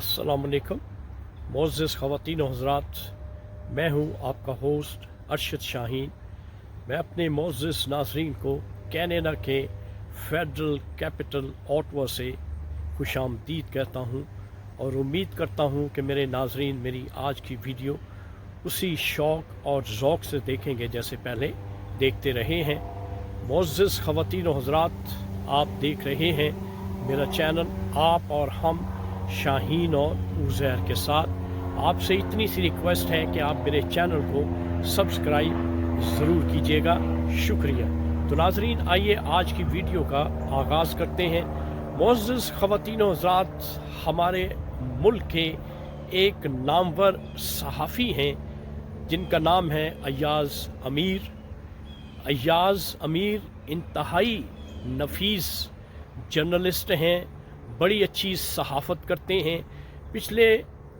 अस्सलामुअलैकुम मोअज़्ज़ज़ ख़वातीन व हज़रात, मैं हूँ आपका होस्ट अरशद शाहीन। मैं अपने मोअज़्ज़ज़ नाज़रीन को कनाडा के फेडरल कैपिटल ओटावा से खुशामदीद कहता हूँ और उम्मीद करता हूँ कि मेरे नाज़रीन मेरी आज की वीडियो उसी शौक़ और ज़ौक़ से देखेंगे जैसे पहले देखते रहे हैं। मोअज़्ज़ज़ ख़वातीन व हज़रात, आप देख रहे हैं मेरा चैनल आप और हम शाहीन और उज़ैर के साथ। आपसे इतनी सी रिक्वेस्ट है कि आप मेरे चैनल को सब्सक्राइब ज़रूर कीजिएगा, शुक्रिया। तो नाज़रीन, आइए आज की वीडियो का आगाज़ करते हैं। मोअज़्ज़ज़ ख़वातीन व हज़रात, हमारे मुल्क के एक नामवर सहाफ़ी हैं जिनका नाम है अय्याज़ अमीर। अय्याज़ अमीर इंतहाई नफीस जर्नलिस्ट हैं, बड़ी अच्छी सहाफ़त करते हैं। पिछले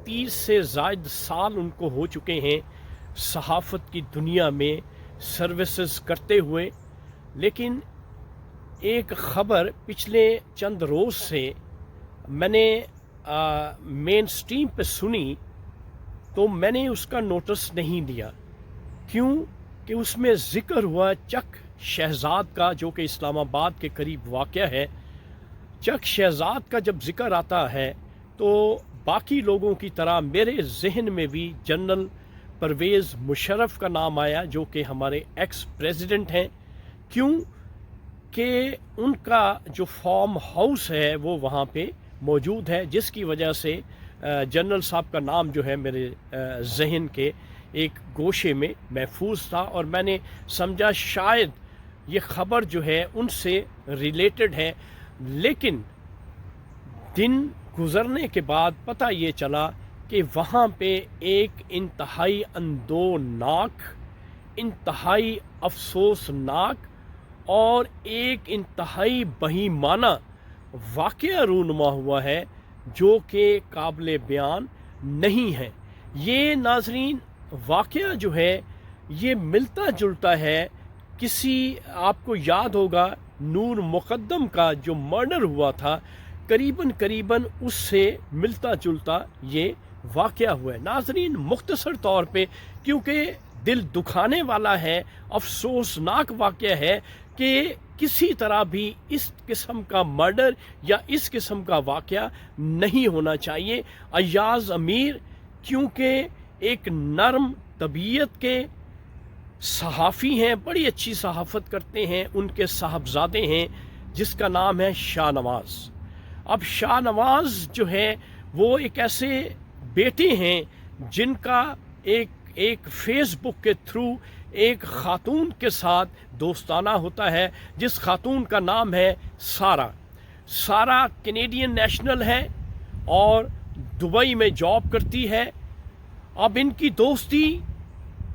30 से ज़ायद साल उनको हो चुके हैं सहाफ़त की दुनिया में सर्विसेज करते हुए। लेकिन एक ख़बर पिछले चंद रोज़ से मैंने मेन स्ट्रीम पे सुनी तो मैंने उसका नोटिस नहीं दिया। क्यों कि उसमें ज़िक्र हुआ चक शहज़ाद का, जो कि इस्लामाबाद के करीब वाक़या है। चक शहज़ाद का जब ज़िक्र आता है तो बाकी लोगों की तरह मेरे जहन में भी जनरल परवेज़ मुशर्रफ का नाम आया, जो कि हमारे एक्स प्रेसिडेंट हैं। क्यों कि उनका जो फार्म हाउस है वो वहाँ पे मौजूद है, जिसकी वजह से जनरल साहब का नाम जो है मेरे जहन के एक गोशे में महफूज था और मैंने समझा शायद ये ख़बर जो है उनसे रिलेटेड है। लेकिन दिन गुज़रने के बाद पता ये चला कि वहाँ पे एक इंतहाई अंदोनाक, इंतहाई अफसोसनाक और एक इंतहाई बहीमाना वाक़या रूनुमा हुआ है, जो कि काबिल बयान नहीं है। ये नाज़रीन वाक़या जो है ये मिलता जुलता है किसी, आपको याद होगा नूर मुक़द्दम का जो मर्डर हुआ था, करीबन उससे मिलता जुलता ये वाक़या हुआ है। नाज़रीन, मुख्तसर तौर पे, क्योंकि दिल दुखाने वाला है, अफसोसनाक वाक़या है कि किसी तरह भी इस किस्म का मर्डर या इस किस्म का वाक़या नहीं होना चाहिए। अय्याज़ अमीर क्योंकि एक नरम तबीयत के सहाफ़ी हैं, बड़ी अच्छी सहाफ़त करते हैं। उनके साहबजादे हैं जिसका नाम है शाहनवाज़। अब शाहनवाज़ जो है वो एक ऐसे बेटे हैं जिनका एक फेसबुक के थ्रू एक ख़ातून के साथ दोस्ताना होता है, जिस ख़ातून का नाम है सारा। सारा कैनेडियन नेशनल है और दुबई में जॉब करती है। अब इनकी दोस्ती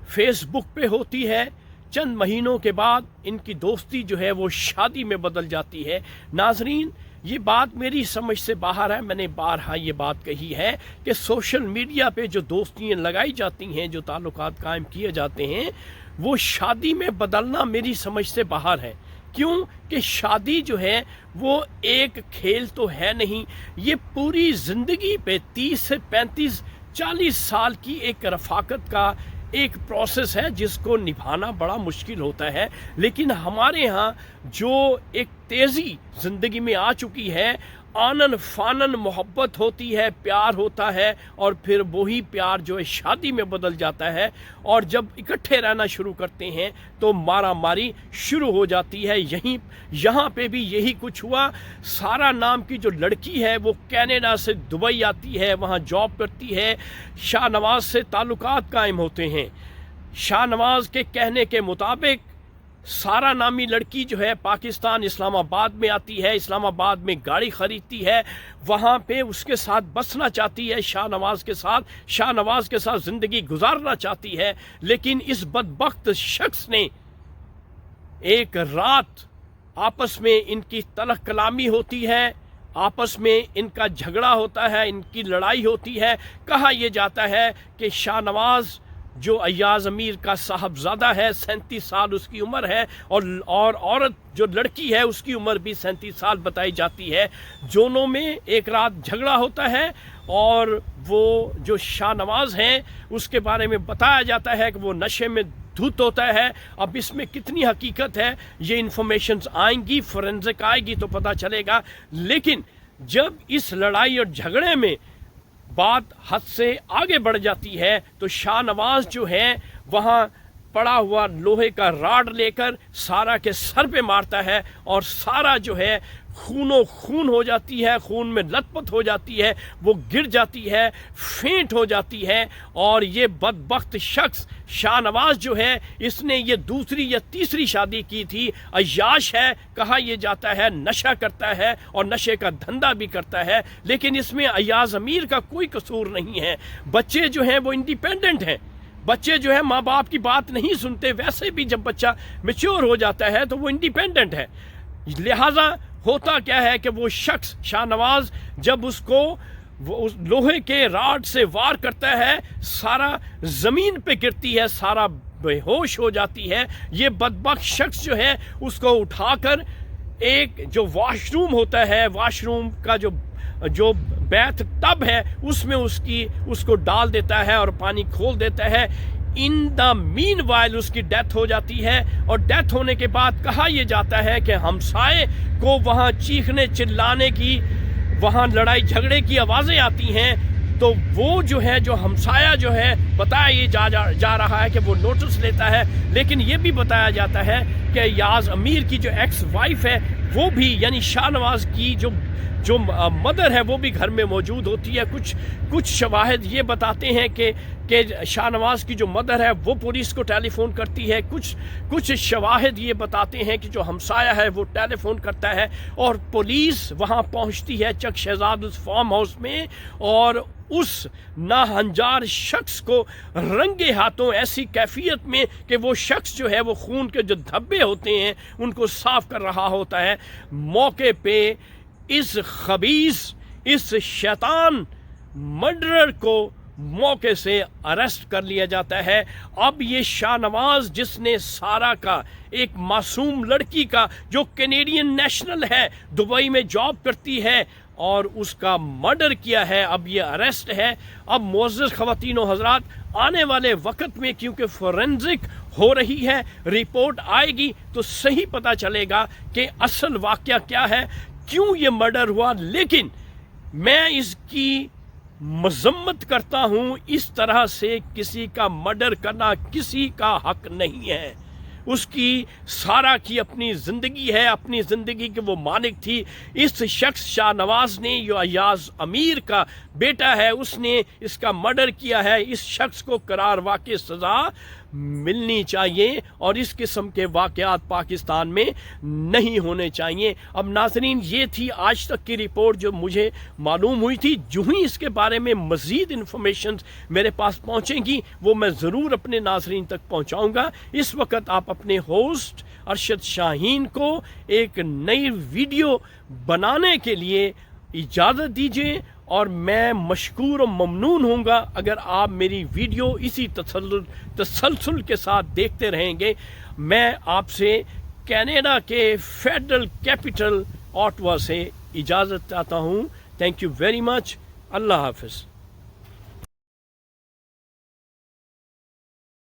फेसबुक पे होती है। चंद महीनों के बाद इनकी दोस्ती जो है वो शादी में बदल जाती है। नाजरीन, ये बात मेरी समझ से बाहर है। मैंने बारहा ये बात कही है कि सोशल मीडिया पे जो दोस्तियाँ लगाई जाती हैं, जो ताल्लुकात कायम किए जाते हैं, वो शादी में बदलना मेरी समझ से बाहर है। क्यों कि शादी जो है वो एक खेल तो है नहीं, ये पूरी ज़िंदगी पे 30 से 35 40 साल की एक रफ़ाकत का एक प्रोसेस है जिसको निभाना बड़ा मुश्किल होता है। लेकिन हमारे यहाँ जो एक तेज़ी ज़िंदगी में आ चुकी है, आनन फानन मोहब्बत होती है, प्यार होता है और फिर वही प्यार जो है शादी में बदल जाता है। और जब इकट्ठे रहना शुरू करते हैं तो मारा मारी शुरू हो जाती है। यहाँ पे भी यही कुछ हुआ। सारा नाम की जो लड़की है वो कनाडा से दुबई आती है, वहाँ जॉब करती है। शाहनवाज़ से ताल्लुकात कायम होते हैं। शाहनवाज़ के कहने के मुताबिक सारा नामी लड़की जो है पाकिस्तान इस्लामाबाद में आती है, इस्लामाबाद में गाड़ी ख़रीदती है, वहाँ पे उसके साथ बसना चाहती है, शाहनवाज़ के साथ ज़िंदगी गुजारना चाहती है। लेकिन इस बदबख्त शख्स ने एक रात आपस में इनकी तलख कलामी होती है, आपस में इनका झगड़ा होता है, इनकी लड़ाई होती है। कहा यह जाता है कि शाहनवाज़ جو ایاز امیر کا صاحبزادہ ہے 37 سال اس کی عمر ہے، اور عورت جو لڑکی ہے اس کی عمر بھی 37 سال بتائی جاتی ہے۔ دونوں میں ایک رات جھگڑا ہوتا ہے اور وہ جو شاہ نواز ہیں اس کے بارے میں بتایا جاتا ہے کہ وہ نشے میں دھت ہوتا ہے۔ اب اس میں کتنی حقیقت ہے یہ انفارمیشنز آئیں گی، فورینزک آئے گی تو پتہ چلے گا، لیکن جب اس لڑائی اور جھگڑے میں بات حد سے آگے بڑھ جاتی ہے تو شاہ نواز جو ہے وہاں پڑا ہوا لوہے کا راڈ لے کر سارا کے سر پہ مارتا ہے، اور سارا جو ہے خون و خون ہو جاتی ہے، خون میں لت پت ہو جاتی ہے، وہ گر جاتی ہے، فینٹ ہو جاتی ہے۔ اور یہ بدبخت شخص شاہ نواز جو ہے اس نے یہ دوسری یا تیسری شادی کی تھی، عیاش ہے کہا یہ جاتا ہے، نشہ کرتا ہے اور نشے کا دھندا بھی کرتا ہے، لیکن اس میں ایاز امیر کا کوئی قصور نہیں ہے۔ بچے جو ہیں وہ انڈیپینڈنٹ ہیں، بچے جو ہے ماں باپ کی بات نہیں سنتے، ویسے بھی جب بچہ میچور ہو جاتا ہے تو وہ انڈیپینڈنٹ ہے۔ لہٰذا ہوتا کیا ہے کہ وہ شخص شاہ نواز جب اس کو اس لوہے کے راڈ سے وار کرتا ہے، سارا زمین پہ گرتی ہے، سارا بے ہوش ہو جاتی ہے۔ یہ بدبخت شخص جو ہے اس کو اٹھا کر ایک جو واش روم ہوتا ہے، واش روم کا جو بیتھ ٹب ہے اس میں اس کو ڈال دیتا ہے اور پانی کھول دیتا ہے۔ ان دا مین وائل اس کی ڈیتھ ہو جاتی ہے، اور ڈیتھ ہونے کے بعد کہا یہ جاتا ہے کہ ہمسائے کو وہاں چیخنے چلانے کی، وہاں لڑائی جھگڑے کی آوازیں آتی ہیں، تو وہ جو ہے جو ہمسایہ جو ہے بتایا یہ جا رہا ہے کہ وہ نوٹس لیتا ہے، لیکن یہ بھی بتایا جاتا ہے کہ ایاز امیر کی جو ایکس وائف ہے وہ بھی، یعنی شاہ نواز کی جو مدر ہے وہ بھی گھر میں موجود ہوتی ہے۔ کچھ شواہد یہ بتاتے ہیں کہ شاہ نواز کی جو مدر ہے وہ پولیس کو ٹیلی فون کرتی ہے، کچھ شواہد یہ بتاتے ہیں کہ جو ہمسایہ ہے وہ ٹیلی فون کرتا ہے، اور پولیس وہاں پہنچتی ہے چک شہزاد اس فارم ہاؤس میں، اور اس ناہنجار شخص کو رنگے ہاتھوں ایسی کیفیت میں کہ وہ شخص جو ہے وہ خون کے جو دھبے ہوتے ہیں ان کو صاف کر رہا ہوتا ہے، موقع پہ اس خبیث، اس شیطان مرڈرر کو موقع سے اریسٹ کر لیا جاتا ہے۔ اب یہ شاہ نواز جس نے سارا کا، ایک معصوم لڑکی کا جو کینیڈین نیشنل ہے، دبئی میں جاب کرتی ہے، اور اس کا مرڈر کیا ہے، اب یہ اریسٹ ہے۔ اب معزز خواتین و حضرات، آنے والے وقت میں کیونکہ فورینزک ہو رہی ہے، رپورٹ آئے گی تو صحیح پتہ چلے گا کہ اصل واقعہ کیا ہے، کیوں یہ مرڈر ہوا۔ لیکن میں اس کی مذمت کرتا ہوں، اس طرح سے کسی کا مرڈر کرنا کسی کا حق نہیں ہے۔ اس کی سارا کی اپنی زندگی ہے، اپنی زندگی کے وہ مالک تھی۔ اس شخص شاہ نواز نے، جو ایاز امیر کا بیٹا ہے، اس نے اس کا مرڈر کیا ہے۔ اس شخص کو قرار واقع سزا ملنی چاہیے، اور اس قسم کے واقعات پاکستان میں نہیں ہونے چاہیے۔ اب ناظرین، یہ تھی آج تک کی رپورٹ جو مجھے معلوم ہوئی تھی۔ جو ہی اس کے بارے میں مزید انفارمیشن میرے پاس پہنچیں گی وہ میں ضرور اپنے ناظرین تک پہنچاؤں گا۔ اس وقت آپ اپنے ہوسٹ ارشد شاہین کو ایک نئی ویڈیو بنانے کے لیے اجازت دیجیے، اور میں مشکور و ممنون ہوں گا اگر آپ میری ویڈیو اسی تسلسل کے ساتھ دیکھتے رہیں گے۔ میں آپ سے کینیڈا کے فیڈرل کیپٹل آٹوا سے اجازت چاہتا ہوں۔ Thank you very much. اللہ حافظ۔